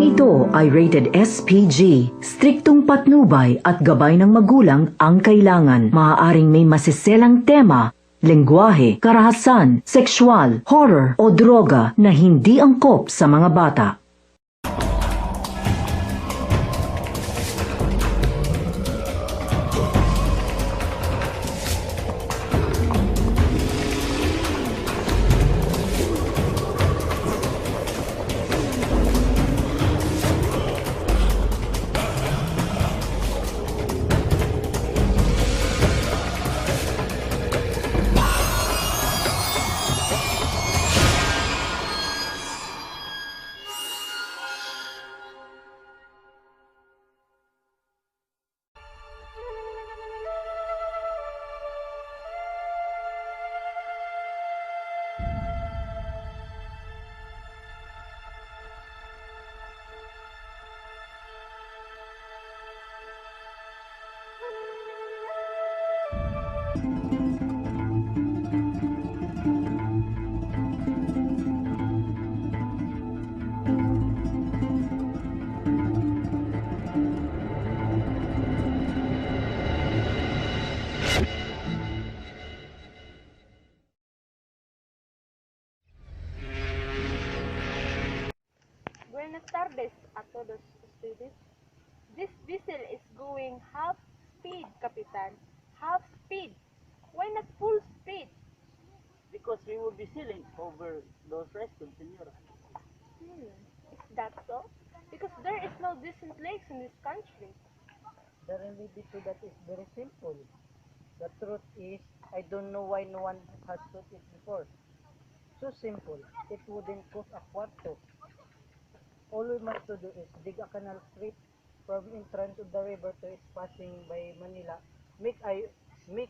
Programang ito ay rated SPG. Striktong patnubay at gabay ng magulang ang kailangan. Maaaring may masiselang tema, lengguwahe, karahasan, sexual, horror o droga na hindi angkop sa mga bata. Buenas tardes a todos ustedes. This vessel is going half speed, Kapitan. Half speed. Why not full speed? Because we will be sailing over those restaurants, Senora. Is that so? Because there is no decent lakes in this country. The remedy to that is very simple. The truth is, I don't know why no one has thought it before. So simple, it wouldn't cost a quarto. All we must to do is dig a canal straight from in front of the river to its passing by Manila, make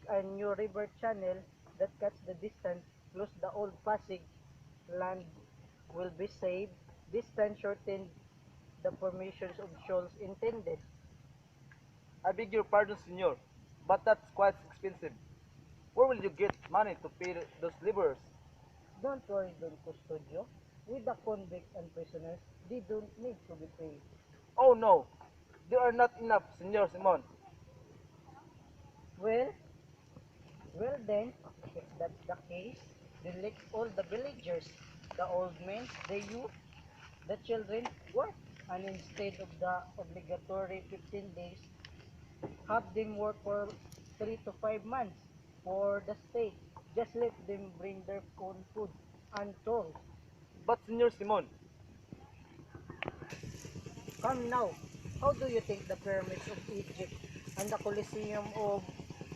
a new river channel that cuts the distance, close the old Pasig land will be saved, distance shortened, the formations of shoals intended. I beg your pardon, senor, but that's quite expensive. Where will you get money to pay those laborers? Don't worry, Don Custodio. With the convicts and prisoners, they don't need to be paid. Oh no, there are not enough, Senor Simon. Well, well then, if that's the case, then let all the villagers, the old men, the youth, the children work. And instead of the obligatory 15 days, have them work for 3 to 5 months for the state. Just let them bring their own food and tools. But Senor Simon, Come now, how do you think the pyramids of Egypt and the Colosseum of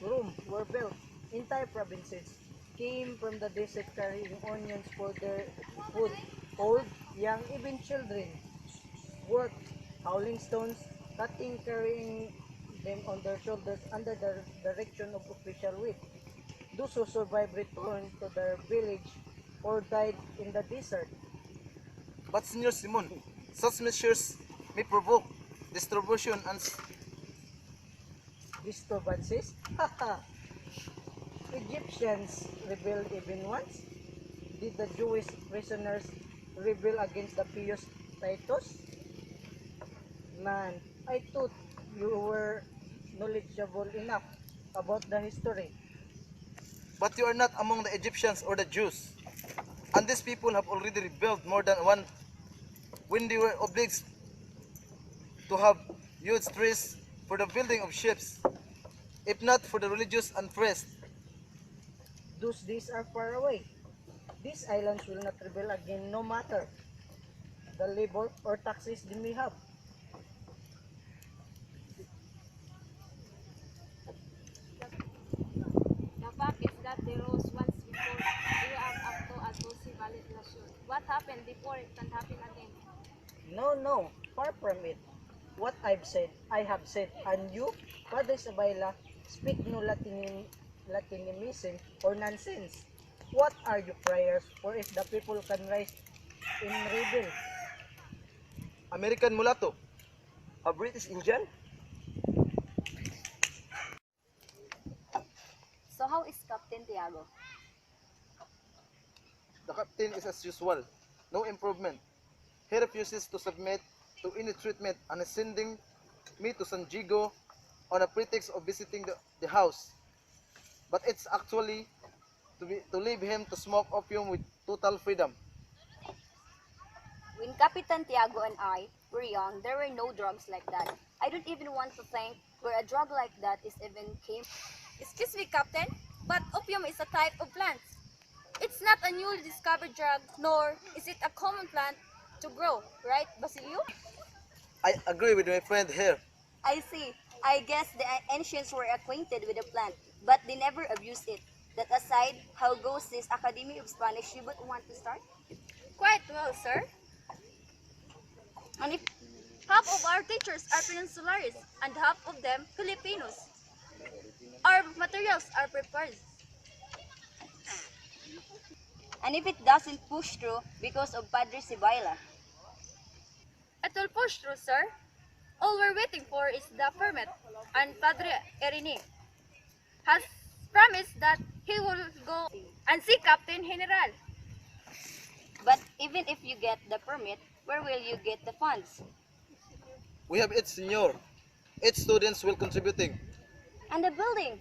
Rome were built? Entire provinces came from the desert carrying onions for their food. Old, young, even children worked hauling stones, cutting, carrying them on their shoulders under the direction of official whip. Those who survived returned to their village or died in the desert. but Senor Simon, such measures may provoke distribution and Disturbances? Haha! Egyptians rebelled even once? Did the Jewish prisoners rebel against the pious Titus? Man, I thought you were knowledgeable enough about the history. but you are not among the Egyptians or the Jews. And these people have already rebelled more than one when they were obliged to have huge trees for the building of ships, if not for the religious unrest. Those days are far away. These islands will not rebel again no matter the labor or taxes they may have. The fact is that they rose once before they are up to a Tulsi Valid nation. What happened before it can happen again? No, far from it. What I have said, and you, Father Isabella, speak no Latinism or nonsense. What are your prayers for if the people can rise in rebel? American mulatto, a British Indian, So how is Captain Tiago? the captain is as usual, no improvement. He refuses to submit to any treatment and is sending me to San Diego on a pretext of visiting the house. But it's actually to leave him to smoke opium with total freedom. When Capitan Tiago and I were young, there were no drugs like that. I don't even want to think where a drug like that is even came. Excuse me, Captain, but opium is a type of plant. It's not a newly discovered drug, nor is it a common plant to grow, right, Basilio? I agree with my friend here. I see. I guess the ancients were acquainted with the plant, but they never abused it. That aside, how goes this Academy of Spanish you would want to start? Quite well, sir. And if Half of our teachers are Peninsularis and half of them Filipinos. Our materials are prepared. it doesn't push through because of Padre Sibyla? It will push through, sir. All we're waiting for is the permit, and Padre Erini has promised that he will go and see Captain General. But even if you get the permit, where will you get the funds? We have 8 senior. 8 students will contributing. And the building?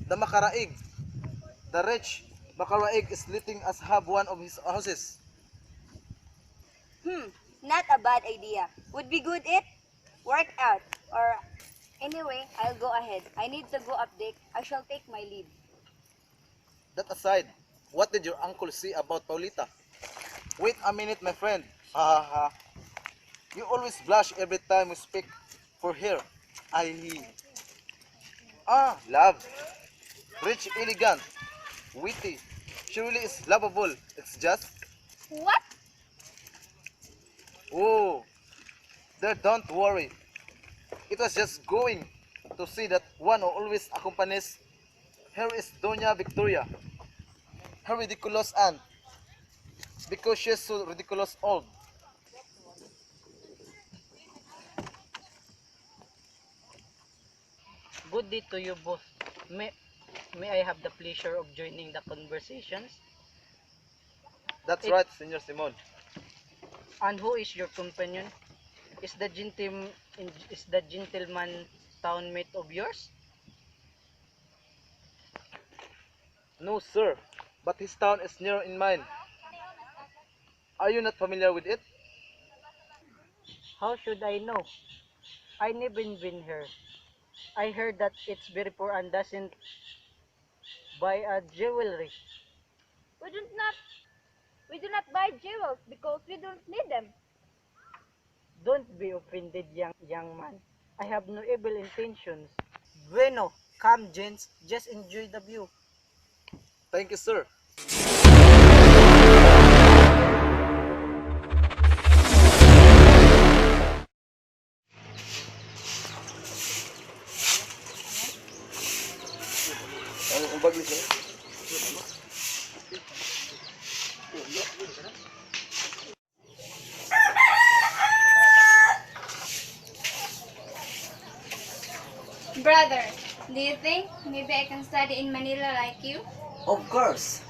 The Makaraig. The rich Makaraig is letting us have one of his houses. Not a bad idea. Would be good it? Work out. Or anyway, I'll go ahead. I need to go update. I shall take my leave. That aside, what did your uncle say about Paulita? Wait a minute, my friend. Ha ha ha. You always blush every time we speak for her. Love. Rich, elegant, witty. She really is lovable. It's just, What? oh, there, don't worry. It was just going to see that one who always accompanies her is Doña Victoria, her ridiculous aunt, because she's so ridiculous old. Good day to you both. May I have the pleasure of joining the conversations? That's It- right, Senor Simon. And who is your companion? Is the gentleman townmate of yours? No, sir, but his town is near in mine. Are you not familiar with it? How should I know? I never been here. I heard that it's very poor and doesn't buy a jewelry. We do not buy jewels because we don't need them. Don't be offended, young man. I have no evil intentions. Bueno, come gents, just enjoy the view. Thank you, sir. Brother, do you think maybe I can study in Manila like you? Of course.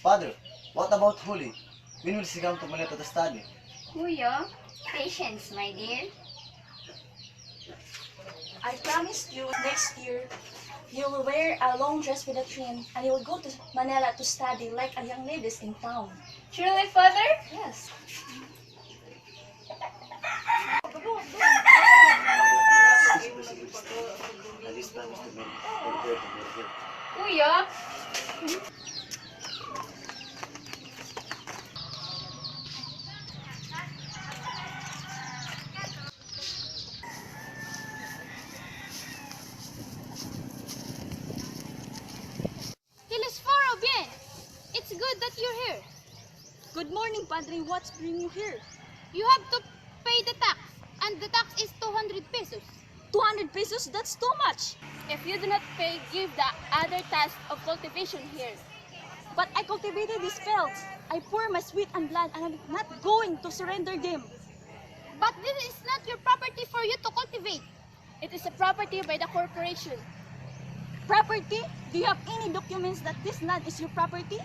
Father, what about Huli? When will she come to Manila to study? Kuya, patience, my dear. I promise you next year you will wear a long dress with a trim and you will go to Manila to study like a young ladies in town. Truly, father? Yes. Kuya? Telesforo, bien. It's good that you're here. Good morning, Padre. What's bringing you here? You have to pay the tax, and the tax is 200 pesos. 200 pesos? That's too much. If you do not pay, give the other task of cultivation here. But I cultivated these fields. I pour my sweat and blood and I'm not going to surrender them. But this is not your property for you to cultivate. It is a property by the corporation. Property? Do you have any documents that this land is your property?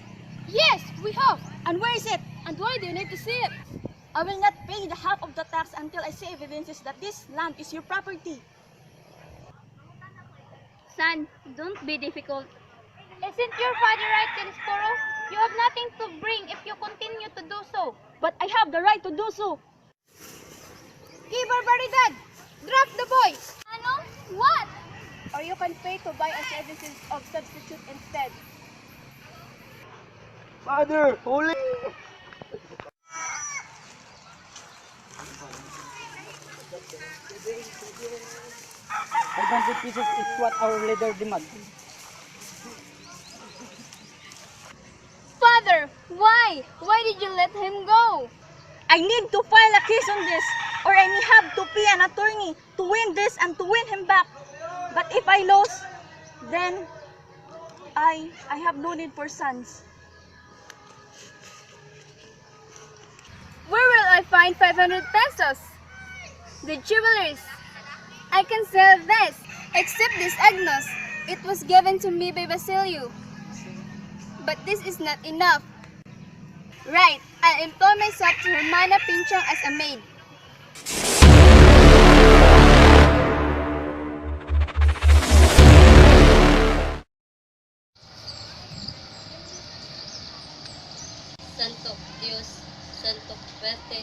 Yes, we have. And where is it? And why do you need to see it? I will not pay the half of the tax until I see evidences that this land is your property. Son, don't be difficult. Isn't your father right, Kalisporo? You have nothing to bring if you continue to do so. But I have the right to do so. Hey, Barbaridad! Drop the boys! Ano? What? Or you can pay to buy a services of substitute instead. Father, holy! 500 pesos is what our leader demands. Father, why? Why did you let him go? I need to file a case on this, or I may have to pay an attorney to win this and to win him back. But if I lose, then I have no need for sons. Where will I find 500 pesos? The jewelers. I can sell this. Except this Agnos. It was given to me by Basilio. But this is not enough. Right, I'll employ myself to Hermana Pinchang as a maid. Santo Dios, Santo Fuerte,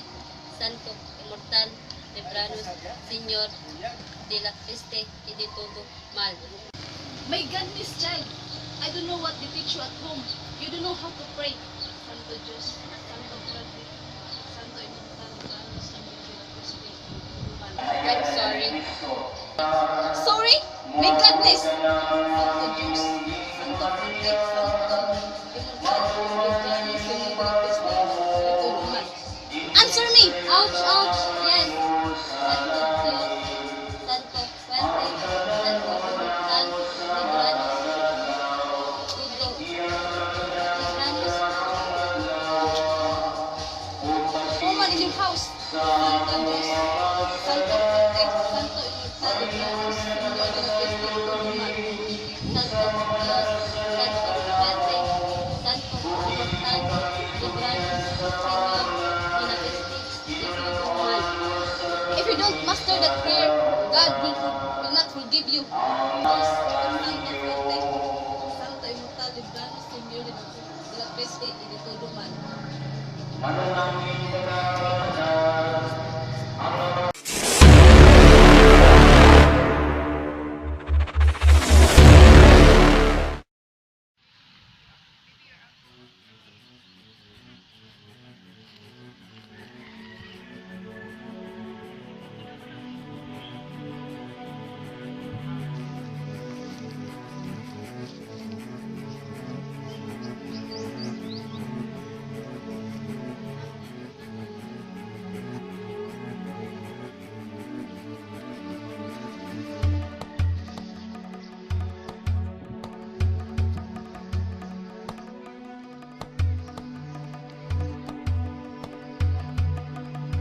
Santo Immortal, Libranus, Señor, de la Peste y de todo mal. My God, Miss Child, I don't know what they teach you at home. You don't know how to pray. Santo Dios, Santo Fuerte, Santo Immortal, Libranus, Señor, de la Peste y de todo mal. I'm sorry. Sorry? My goodness! Santo Dios, Santo Fuerte, Santo Immortal, Libranus, Señor, de la Peste y de todo mal. Answer me! Ouch, ouch, yes. Santo Dios, Santo Fuerte, Santo Immortal, Libranus, Tudo, Libranus, Woman in your house. Santo Dios, Santo Fuerte, Santo Immortal, Libranus, Señor de la Peste y todo mal. Santo Dios, Santo Fuerte, Santo Immortal, Libranus, Señor de la Peste y todo mal. If you don't master that prayer, God will not forgive you. Dios, Santo Fuerte, Santo Immortal, Libranus, Señor de la Peste y de todo mal.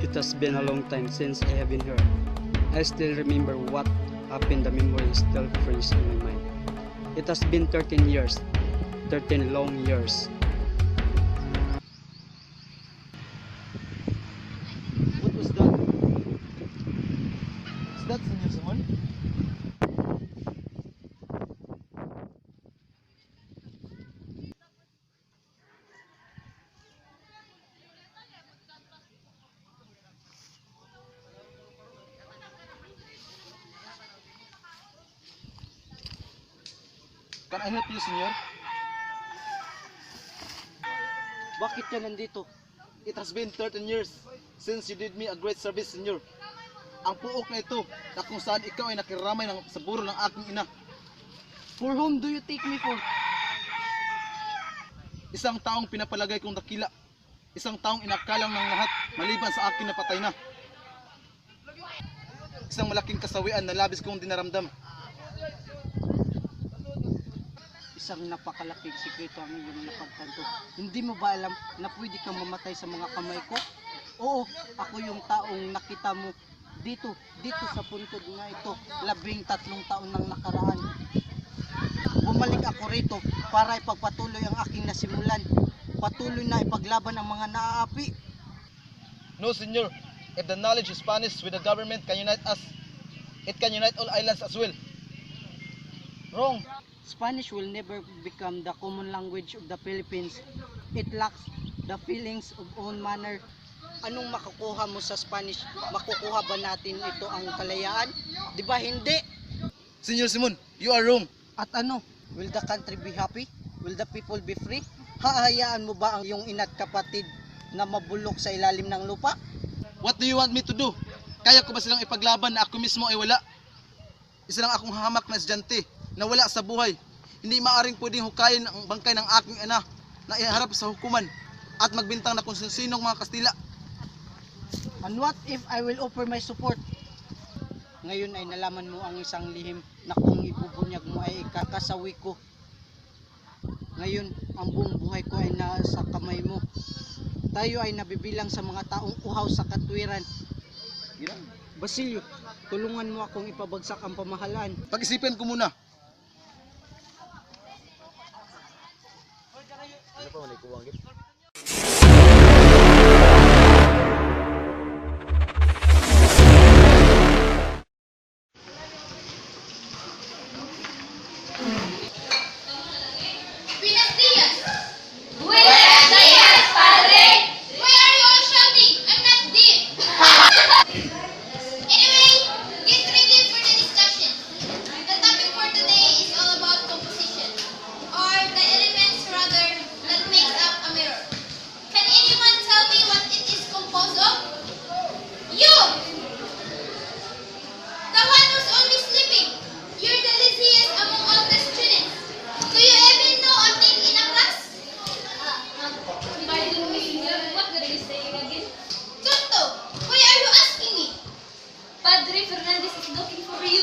It has been a long time since I have been here. I still remember what happened. The memory is still fresh in my mind. It has been 13 years. 13 long years. What was that? Is that Senor Simon? Can I help you, Senor? Bakit ka nandito? It has been 13 years since you did me a great service, Senyor. Ang puok na ito na kung saan ikaw ay nakiramay sa buro ng aking ina. For whom do you take me for? Isang taong pinapalagay kong dakila. Isang taong inakalang ng lahat maliban sa akin na patay na. Isang malaking kasawian na labis kong dinaramdam. Isang napakalaking sikreto ang iyong napagtanto. Hindi mo ba alam na pwede kang mamatay sa mga kamay ko? Oo, ako yung taong nakita mo dito sa puntod na ito, 13 taon nang nakaraan. para ipagpatuloy ang aking nasimulan. Patuloy na ipaglaban ang mga naaapi. No, senor. If the knowledge of Spanish with the government can unite us, it can unite all islands as well. Wrong. Spanish will never become the common language of the Philippines. It lacks the feelings of own manner. Anong makukuha mo sa Spanish? Makukuha ba natin ito ang kalayaan? Di ba hindi? Senor Simon, you are wrong. At ano? Will the country be happy? Will the people be free? Hahayaan mo ba ang iyong ina't kapatid na mabulok sa ilalim ng lupa? What do you want me to do? Kaya ko ba silang ipaglaban na ako mismo ay wala? Isa lang akong hamak na estudyante na wala sa buhay. Hindi maaring pwedeng hukayin ang bangkay ng aking ina na iharap sa hukuman at magbintang na kung sinong mga Kastila. And what if I will offer my support? Ngayon ay nalaman mo ang isang lihim na kung ibubunyag mo ay ikakasawi ko. Ngayon, ang buong buhay ko ay nasa kamay mo. Tayo ay nabibilang sa mga taong uhaw sa katwiran. Basilio, tulungan mo akong ipabagsak ang pamahalaan. Pag-isipan ko muna. Buenos dias! Buenos dias, padre! Why are you all shouting? I'm not deaf! Anyway, get ready for the discussion. The topic for today is all about composition, or the elements rather that makes up a mirror. Can anyone tell me what it is composed of? You! The one who's always sleeping. You're the laziest among all the students. Do you even know a thing in a class? Pardon me, senior. What are you saying again? Tonto, why are you asking me? Padre Fernandez is looking for you.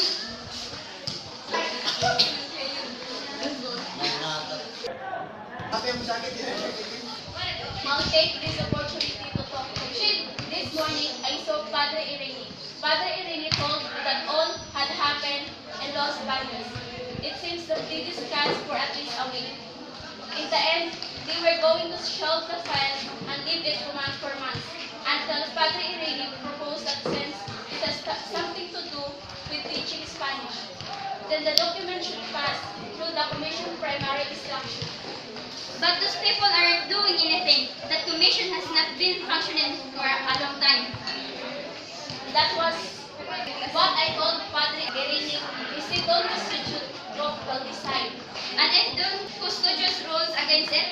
I'll take this opportunity to talk to you. This morning, I saw Padre Irene. Padre Irene told me that all had happened in Los Baños. It seems that they discussed for at least a week. In the end, they were going to shelve the file and leave it for months until Padre Irene proposed that since it has something to do with teaching Spanish, then the document should pass through the Commission Primary Instruction. But those people aren't doing anything. That commission has not been functioning for a long time. That was what I told Padre Irene. Is it Don Custodio's book will decide. And if Don Custodio's rules against it,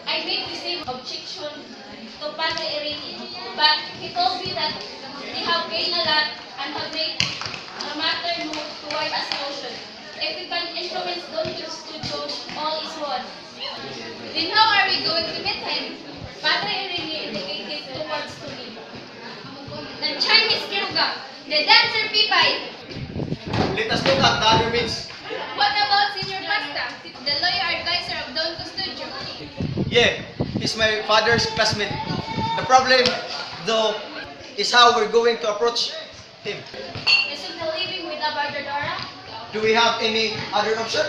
I made the same objection to Padre Irene. But he told me that they have gained a lot and have made the matter move toward a solution. If we can influence Don Custodio, all is one. Then how are we going to meet him? Padre Irene indicated towards to me. The Chinese Kiruga, the dancer Pipay. Let us look at the other means. What about Senior Pasta, the lawyer advisor of Don Custodio? Yeah, he's my father's classmate. The problem, though, is how we're going to approach him. Isn't he living with Abardadora? Do we have any other option?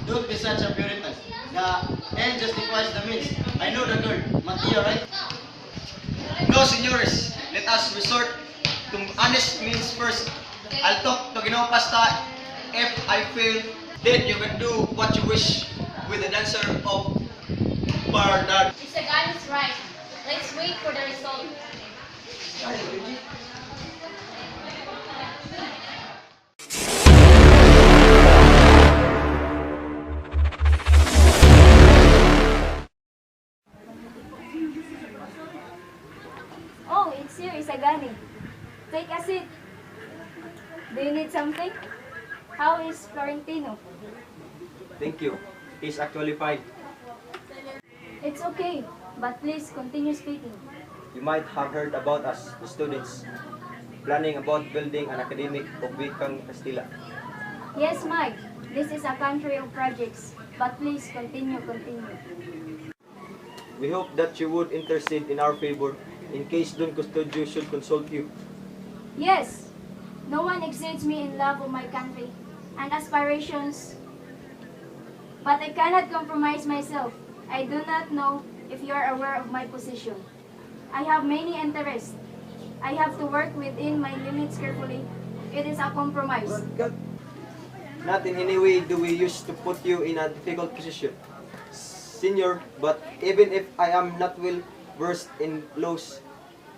Don't be such a Puritan. The end justifies the means. I know the girl, Mattia, right? No, senores. Let us resort to honest means first. I'll talk to Ginoong Pasta. If I fail, then you can do what you wish with the dancer of Bardad. Isagan is right. Let's wait for the result. Oh, it's you, Isagani. Take a seat. Do you need something? How is Florentino? Thank you. He's actually fine. It's okay, but please continue speaking. You might have heard about us, the students, planning about building an academic of Wikang Castilla. Yes, Mike. This is a country of projects, but please continue. We hope that you would intercede in our favor in case Don Custodio should consult you. Yes, no one exceeds me in love of my country and aspirations But I cannot compromise myself. I do not know if you are aware of my position. I have many interests. I have to work within my limits carefully. It is a compromise. Not in any way do we use to put you in a difficult position, Senior, but even if I am not well versed in laws,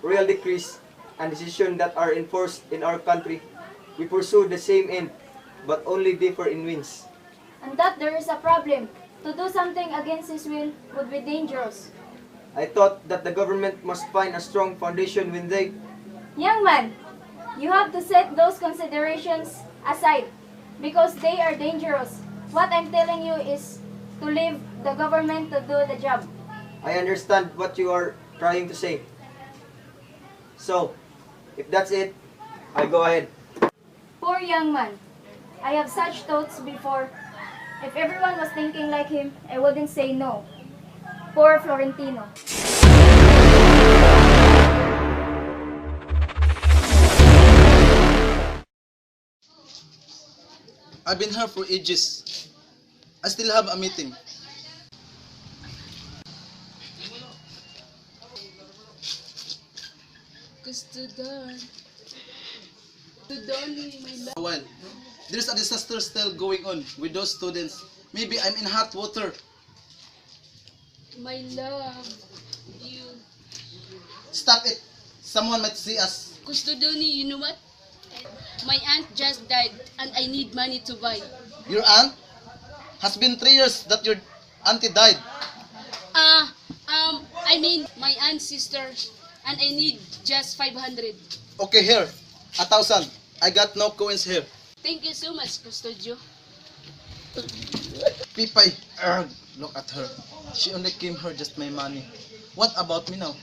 royal decrees, and decisions that are enforced in our country, we pursue the same end, but only differ in means. And that there is a problem. To do something against his will would be dangerous. I thought that the government must find a strong foundation when they... Young man, you have to set those considerations aside because they are dangerous. What I'm telling you is to leave the government to do the job. I understand what you are trying to say. So, if that's it, I go ahead. Poor young man. I have such thoughts before. If everyone was thinking like him, I wouldn't say no. Poor Florentino. I've been here for ages. I still have a meeting. Well, there's a disaster still going on with those students. Maybe I'm in hot water. My love, you. Stop it. Someone might see us. Custodoni, you know what? My aunt just died and I need money to buy. Your aunt? Has been 3 years that your auntie died. I mean my aunt's sister and I need just 500. Okay, here. 1,000. I got no coins here. Thank you so much, Custodio. Pipay. Look at her. She only came here just my money. What about me now?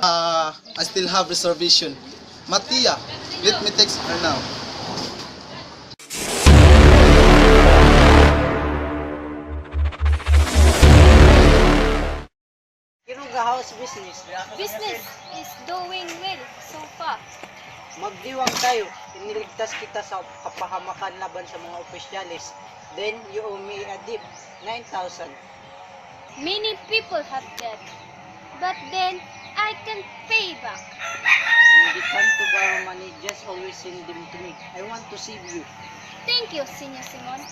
I still have reservation. Matia, let me text her now. Kinuga house business. Business is doing well so far. Magdiwang tayo. Iniligtas kita sa kapahamakan laban sa mga opisyalis. Then you owe me a dip. 9,000. Many people have debt, but then I can pay back. Hindi come to borrow money, just always send them to me. I want to save you. Thank you, Senyor Simon.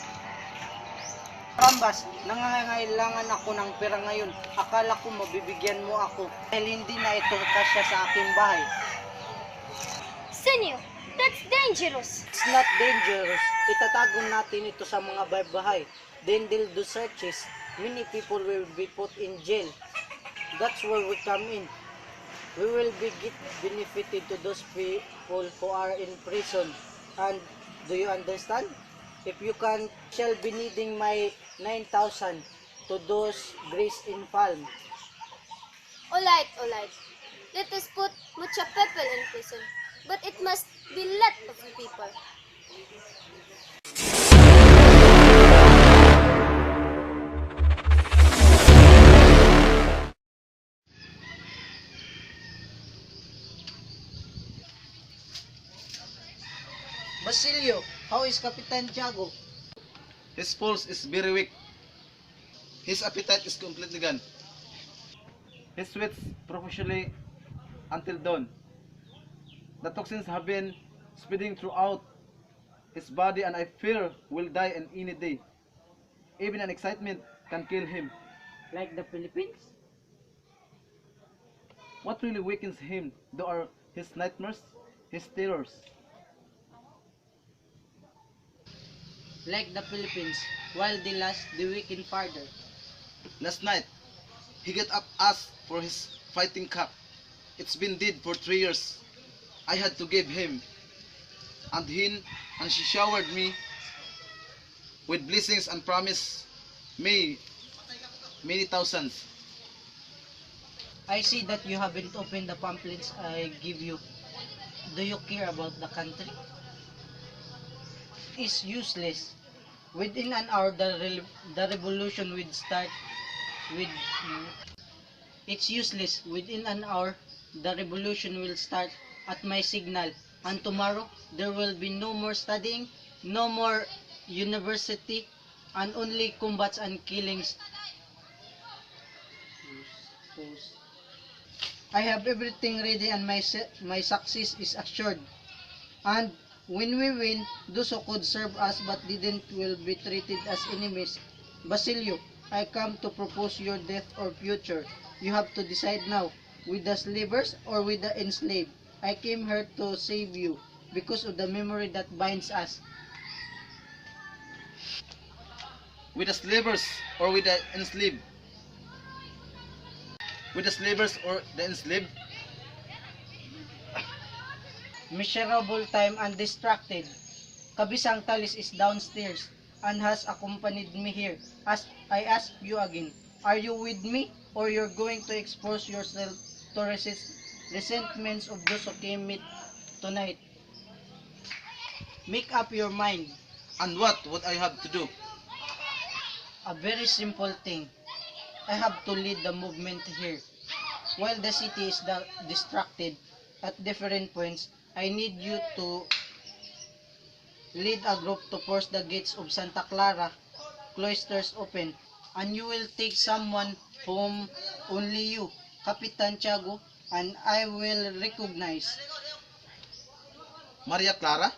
Rambas, nangangailangan ako ng pera ngayon. Akala ko mabibigyan mo ako dahil hindi na ito kasya sa aking bahay. Senyor, that's dangerous. It's not dangerous. Itatago natin ito sa mga bahay. Then they'll do searches. Many people will be put in jail. That's where we come in. We will be benefited to those people who are in prison. And do you understand? If you can, shall be needing my 9,000 to those Grace in Palm. Alright. Let us put mucha people in prison, but it must be lot of people. Basilio, how is Capitan Tiago? His pulse is very weak. His appetite is completely gone. He sweats profusely until dawn. The toxins have been spreading throughout his body and I fear will die in any day. Even an excitement can kill him. Like the Philippines? What really weakens him, though, are his nightmares, his terrors. Like the Philippines, while the last, the weakened farther. Last night, he got up asked for his fighting cap. It's been dead for 3 years. I had to give him. And she showered me with blessings and promised me many thousands. I see that you haven't opened the pamphlets I give you. Do you care about the country? It's useless. Within an hour, the revolution will start with... It's useless. Within an hour, the revolution will start at my signal. And tomorrow, there will be no more studying, no more university, and only combats and killings. I have everything ready and my success is assured. And when we win, those who could serve us but didn't will be treated as enemies. Basilio, I come to propose your death or future. You have to decide now, with the slavers or with the enslaved. I came here to save you because of the memory that binds us. With the slavers or with the enslaved? With the slavers or the enslaved? Miserable time and distracted. Kabisang Talis is downstairs and has accompanied me here. As I ask you again, are you with me or you're going to expose yourself to resentments of those who came meet tonight? Make up your mind. And what would I have to do? A very simple thing. I have to lead the movement here. While the city is distracted at different points, I need you to lead a group to force the gates of Santa Clara cloisters open. And you will take someone whom only you, Capitan Tiago, and I will recognize. Maria Clara?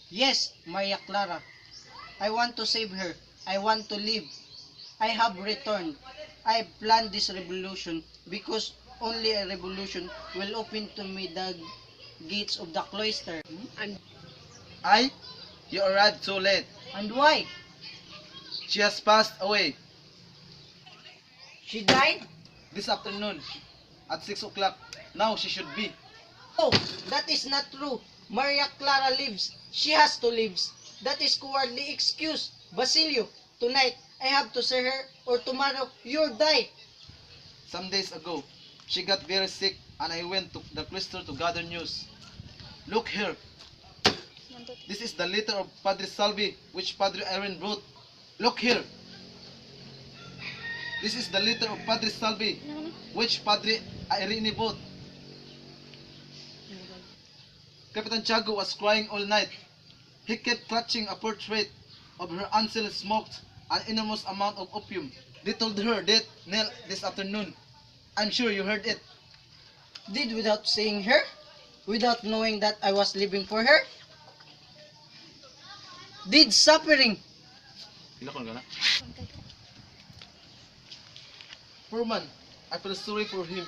Yes, Maria Clara. I want to save her. I want to live. I have returned. I planned this revolution because only a revolution will open to me the gates of the cloister. You arrived so late. And why? She has passed away She died? this afternoon at 6 o'clock. Now she should be. Oh, that is not true. Maria Clara lives. She has to live. That is cowardly excuse. Basilio, tonight I have to see her or tomorrow you'll die. Some days ago, she got very sick and I went to the cloister to gather news. Look here. This is the letter of Padre Salvi which Padre Irene wrote. Look here. This is the letter of Padre Salvi which Padre Irene wrote. Capitan Tiago was crying all night. He kept clutching a portrait of her until smoked an enormous amount of opium. They told her that Nell this afternoon. I'm sure you heard it. Did without seeing her? Without knowing that I was living for her? Did suffering? Poor man, I feel sorry for him.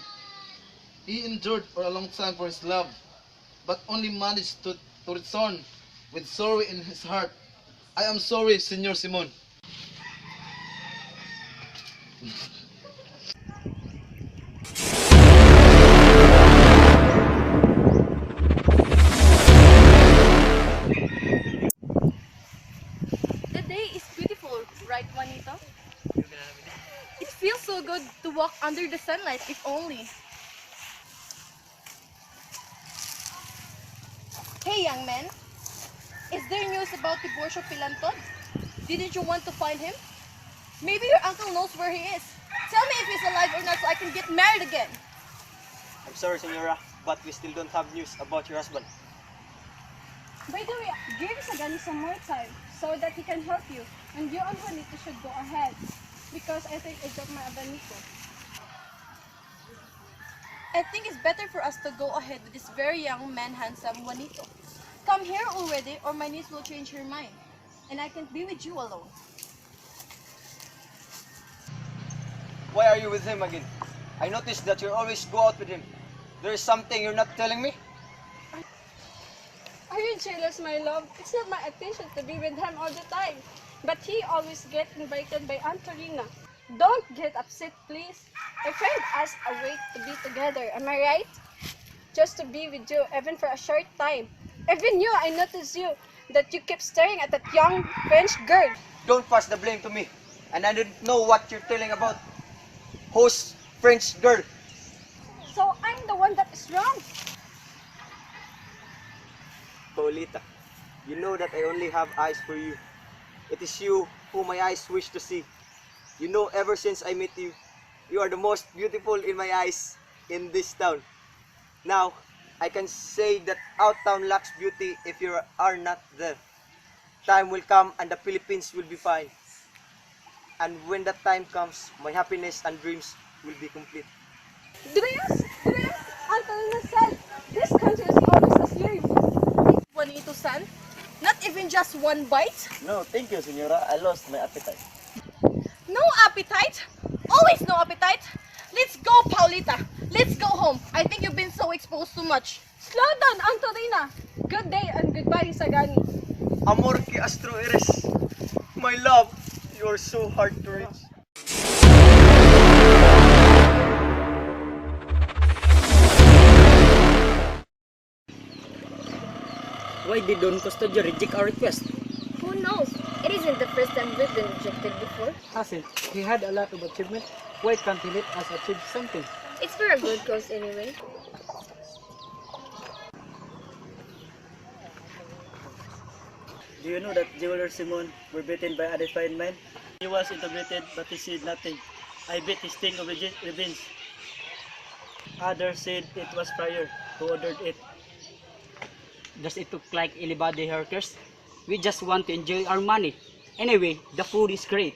He endured for a long time for his love, but only managed to return with sorrow in his heart. I am sorry, Senor Simon. The day is beautiful, right, Juanito? It feels so good to walk under the sunlight, if only. Hey, young man. Is there news about Tiburcio Pilantod? Didn't you want to find him? Maybe your uncle knows where he is. Tell me if he's alive or not so I can get married again. I'm sorry, Senora, but we still don't have news about your husband. By the way, give Sagani some more time so that he can help you. And you and Juanito should go ahead. Because I think I got my abanico. I think it's better for us to go ahead with this very young man, handsome Juanito. Come here already or my niece will change her mind. And I can't be with you alone. Why are you with him again? I noticed that you always go out with him. There is something you're not telling me? Are you jealous, my love? It's not my attention to be with him all the time. But he always gets invited by Antonina. Don't get upset, please. A friend asks a way to be together, am I right? Just to be with you, even for a short time. Even you, I noticed you, that you kept staring at that young French girl. Don't pass the blame to me. And I don't know what you're telling about. Who's French girl? So I'm the one that is wrong. Paulita, you know that I only have eyes for you. It is you whom my eyes wish to see. You know, ever since I met you, you are the most beautiful in my eyes in this town. Now, I can say that our town lacks beauty if you are not there. Time will come and the Philippines will be fine. And when that time comes, my happiness and dreams will be complete. Dreams? Antonina said, this country is always a slave. Juanito-san, not even just one bite? No, thank you, Senora. I lost my appetite. No appetite? Always no appetite? Let's go, Paulita. Let's go home. I think you've been so exposed too much. Slow down, Antonina. Good day and goodbye, Sagani. Amor que Astro eres. My love, you are so hard to reach. Why did Don Custodio reject our request? Who knows? It isn't the first time we've been rejected before. Hassel, he had a lot of achievement. Why can't he let us achieve something? It's for a good cause anyway. Do you know that Jeweler Simon were beaten by a defiant man? He was interrogated but he said nothing. I bet his sting of revenge. Others said it was Pryor who ordered it. Does it look like anybody hurt us? We just want to enjoy our money. Anyway, the food is great.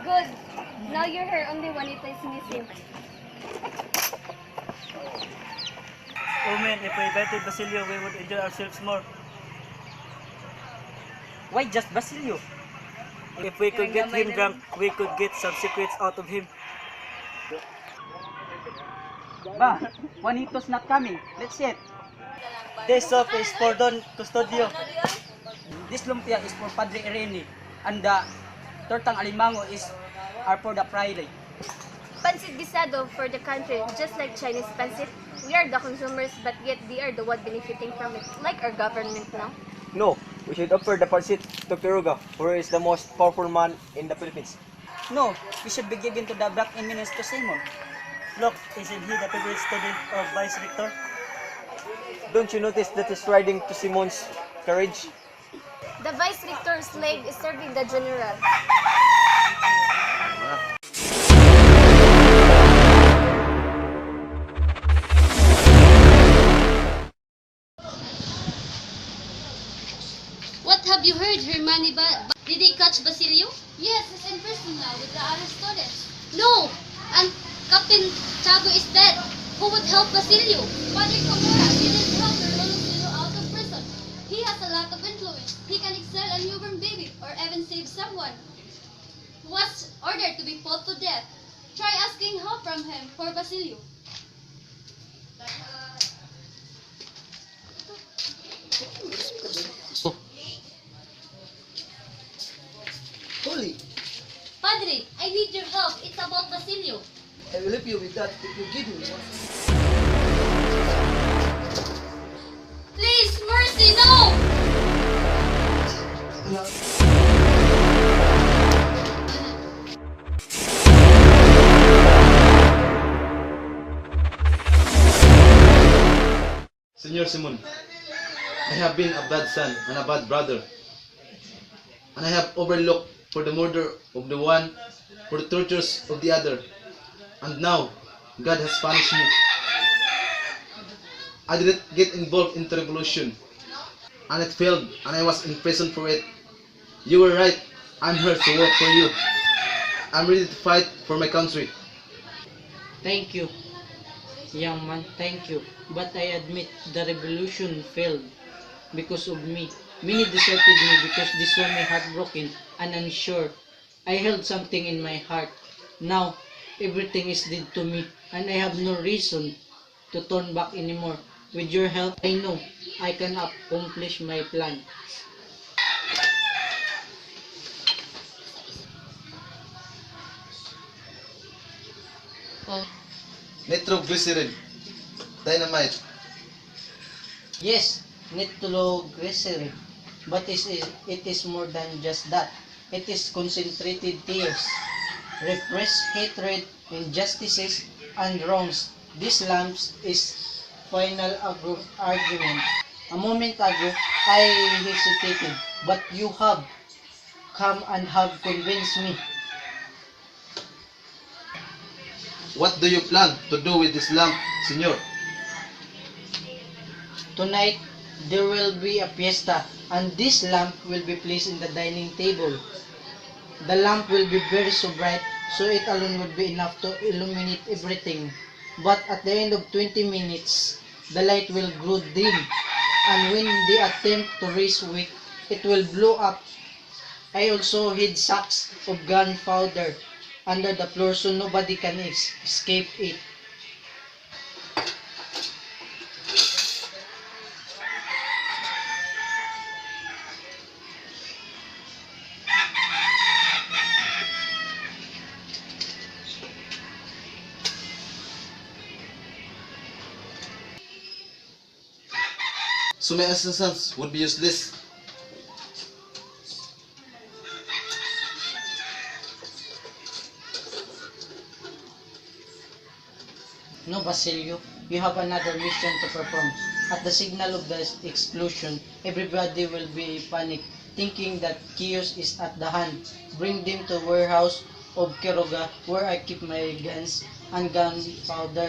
Good. Now your hair only Juanita is missing. Oh man, if we invited Basilio, we would enjoy ourselves more. Why just Basilio? If we could get him drunk, we could get some secrets out of him. Ba, Juanito's not coming. Let's see it. This soup is for Don Custodio. This lumpia is for Padre Irene. And the tortang alimango is are for the Friday. Pancit Guisado for the country, just like Chinese pancit. We are the consumers, but yet they are the one benefiting from it, like our government now. No, we should offer the pancit to Quiroga, who is the most powerful man in the Philippines. No, we should be given to the black eminence to Simon. Look, isn't he the favorite student of Vice Rector? Don't you notice that he's riding to Simon's carriage? The vice rector's slave is serving the general. What have you heard, Hermione? Did they catch Basilio? Yes, he's in prison now with the other students. No! And Captain Chago is dead. Who would help Basilio? Father Camora didn't help Basilio out of prison. He has a lot of influence. He can excel a newborn baby or even save someone who was ordered to be put to death. Try asking help from him for Basilio. Holy, Padre, I need your help. It's about Basilio. I will help you with that if you give me one. Please, mercy, no! Senor Simon, I have been a bad son and a bad brother. And I have overlooked for the murder of the one, for the tortures of the other. And now, God has punished me. I didn't get involved in the revolution. And it failed, and I was in prison for it. You were right. I'm here to work for you. I'm ready to fight for my country. Thank you, young man, thank you. But I admit the revolution failed because of me. Many deserted me because they saw me heartbroken and unsure. I held something in my heart. Now, everything is dead to me and I have no reason to turn back anymore. With your help, I know I can accomplish my plan. Nitroglycerin, dynamite. Yes, nitroglycerin. But it is more than just that. It is concentrated tears, repressed hatred, injustices, and wrongs. This lamps is final argument. A moment ago, I hesitated, but you have come and have convinced me. What do you plan to do with this lamp, Senor? Tonight, there will be a fiesta, and this lamp will be placed in the dining table. The lamp will be very so bright, so it alone would be enough to illuminate everything. But at the end of 20 minutes, the light will grow dim, and when they attempt to raise wick, it will blow up. I also hid sacks of gunpowder under the floor so nobody can escape it. So my assistance would be useless. No, Basilio, you have another mission to perform. At the signal of the explosion, everybody will be panic, thinking that chaos is at the hand. Bring them to warehouse of Quiroga, where I keep my guns and gunpowder.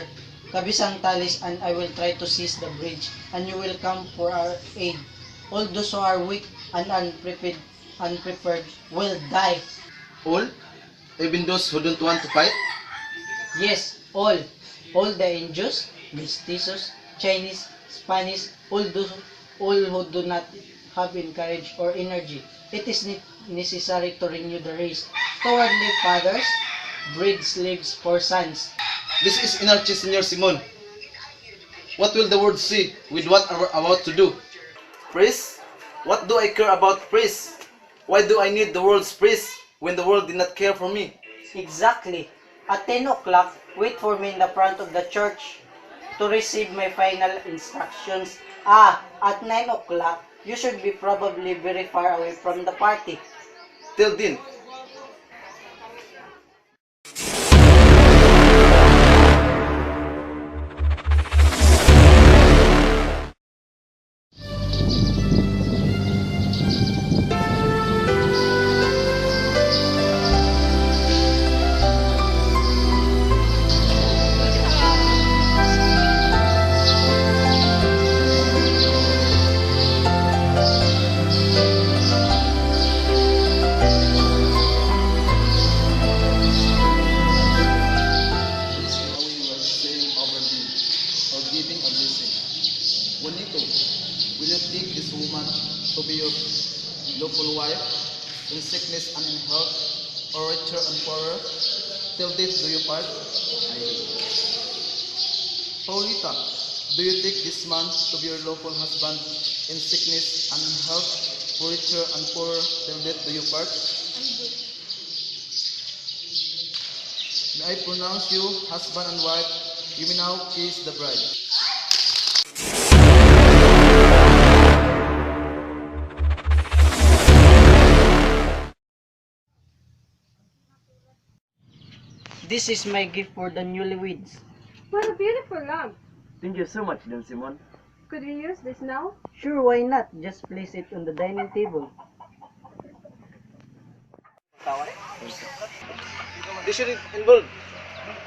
Kabisang talis, and I will try to seize the bridge, and you will come for our aid. All those who are weak and unprepared will die. All? Even those who don't want to fight? Yes, all. All the Indios, Mestizos, Chinese, Spanish, all who do not have courage or energy. It is necessary to renew the race. Cowardly fathers breed slaves for sons. This is anarchy, Senor Simon. What will the world see with what we're about to do? Praise? What do I care about praise? Why do I need the world's praise when the world did not care for me? Exactly. At 10 o'clock, wait for me in the front of the church to receive my final instructions. At 9 o'clock, you should be probably very far away from the party. Till then, Juanito, will you take this woman to be your lawful wife in sickness and in health, or richer and poorer? Till death do you part? I will. Paulita, do you take this man to be your lawful husband in sickness and in health, or richer and poorer? Till death do you part? May I pronounce you husband and wife? You may now kiss the bride. This is my gift for the newlyweds. What a beautiful lamp. Thank you so much, Don Simon. Could we use this now? Sure, why not? Just place it on the dining table. They shouldn't involve.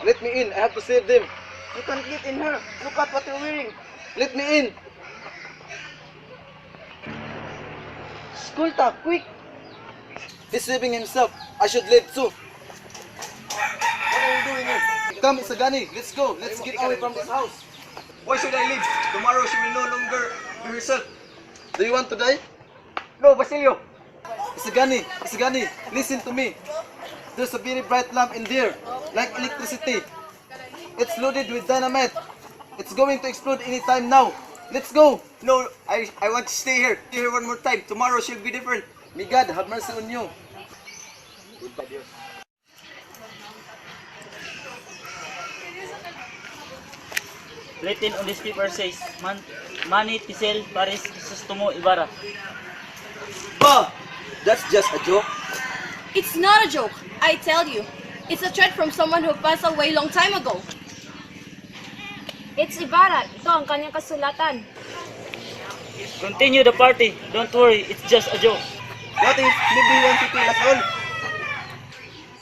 Let me in. I have to save them. You can't get in her. Look at what you're wearing. Let me in. Skulta, quick! He's saving himself. I should leave too. What are you doing here? Come, Isagani. Let's go. Let's get away from this house. Why should I leave? Tomorrow she will no longer be herself. Do you want to die? No, Basilio. Isagani, listen to me. There's a very bright lamp in there, like electricity. It's loaded with dynamite. It's going to explode any time now. Let's go. No, I want to stay here. Stay here one more time. Tomorrow she'll be different. May God have mercy on you. Written on this paper says, Manny Tisel Paris Sustomo Ibarra. Bah! That's just a joke. It's not a joke, I tell you. It's a threat from someone who passed away long time ago. It's Ibarra. Ito ang kanyang kasulatan. Continue the party. Don't worry, it's just a joke. What if maybe you want to kill us all?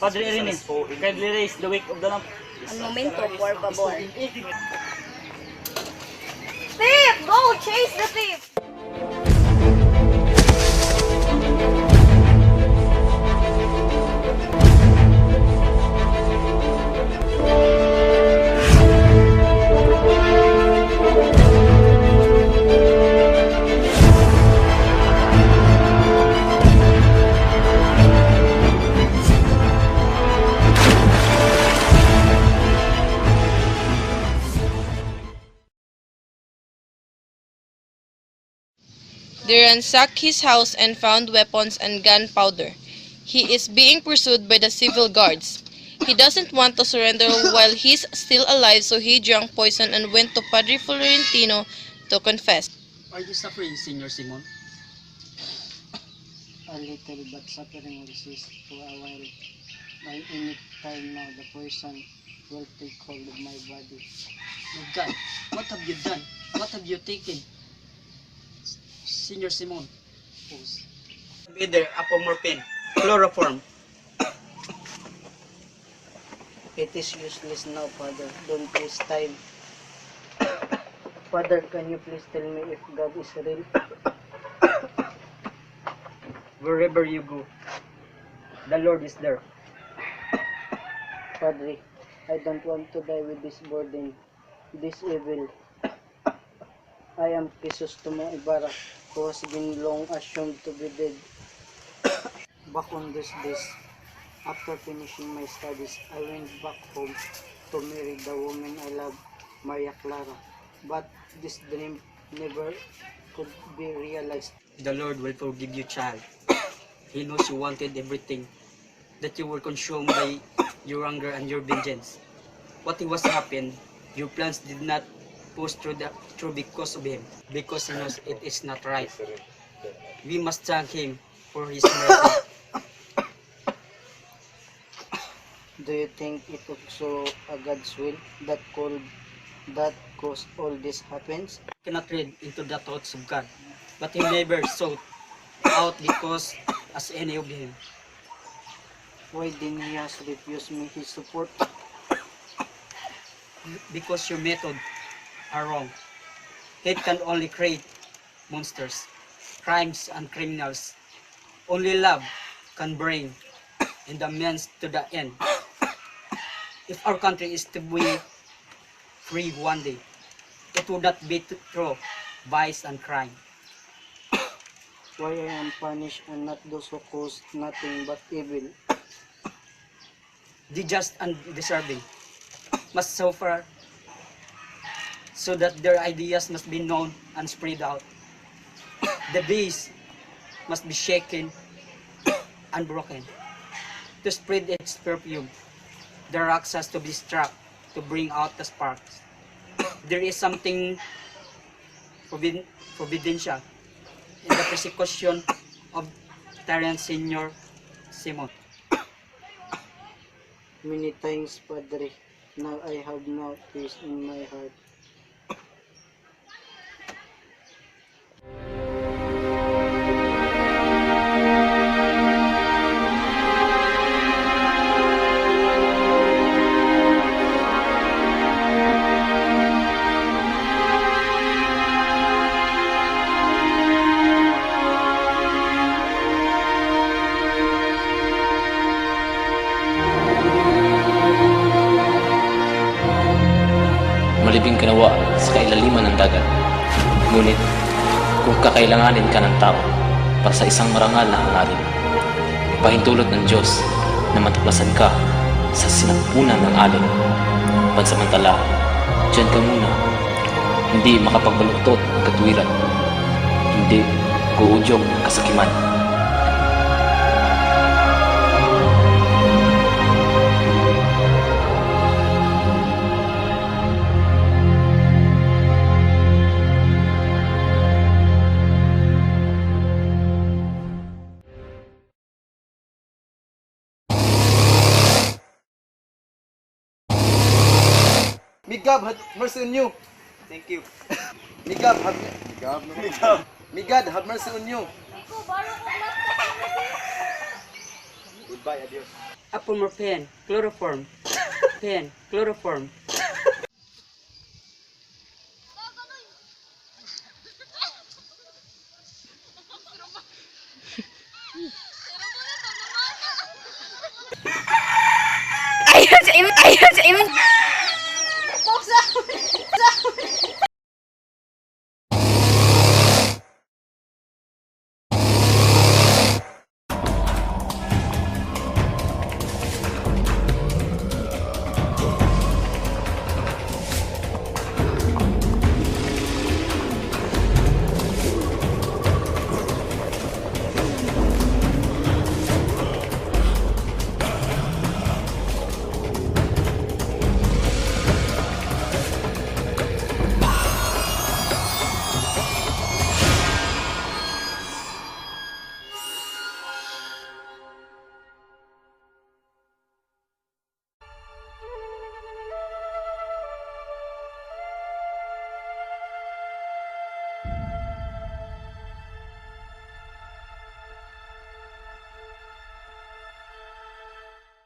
Padre Irene, kindly raise the wick of the lamp. Un momento, por favor. Thief! Go! Chase the thief! They ransacked his house and found weapons and gunpowder. He is being pursued by the civil guards. He doesn't want to surrender while he's still alive, so he drank poison and went to Padre Florentino to confess. Are you suffering, Senor Simon? A little but suffering resist for a while. By any time now the poison will take hold of my body. My God, what have you done? What have you taken? Senor Simon. Be there, apomorphine, chloroform. It is useless now, Father. Don't waste time. Father, can you please tell me if God is real? Wherever you go, the Lord is there. Padre, I don't want to die with this burden, this evil. I am Crisostomo Ibarra, who has been long assumed to be dead. Back on these days, after finishing my studies, I went back home to marry the woman I love, Maria Clara. But this dream never could be realized. The Lord will forgive you, child. He knows you wanted everything, that you were consumed by your anger and your vengeance. What was happened, your plans did not push through because of him, because he knows it is not right. We must thank him for his mercy. Do you think it also a God's will that caused all this happens? Cannot read into the thoughts of God, but he never sought out because as any of him. Why didn't he has refused me his support? Because your methods are wrong. Hate can only create monsters, crimes and criminals. Only love can bring in the means to the end. If our country is to be free one day, it would not be through vice and crime. Why I am punished and not those who cause nothing but evil? The just and deserving must suffer so that their ideas must be known and spread out. The beast must be shaken and broken to spread its perfume. The rocks has to be struck to bring out the sparks. There is something providential in the persecution of tyrant Senor Simon. Many thanks, Padre. Now I have no peace in my heart. Malibing kanawa sa kailaliman ng dagat. Ngunit, kung kakailanganin ka ng tao para sa isang marangal na hangarin, ipahintulot ng Diyos na matuklasan ka sa sinampunan ng alon. Pansamantala, dyan ka muna, hindi makapagbaluktot ng katwiran, hindi guhudyong ng kasakiman. May God have mercy on you. Thank you. May God have mercy on you. Goodbye, adios. Apomorphine, chloroform, chloroform. Ayun,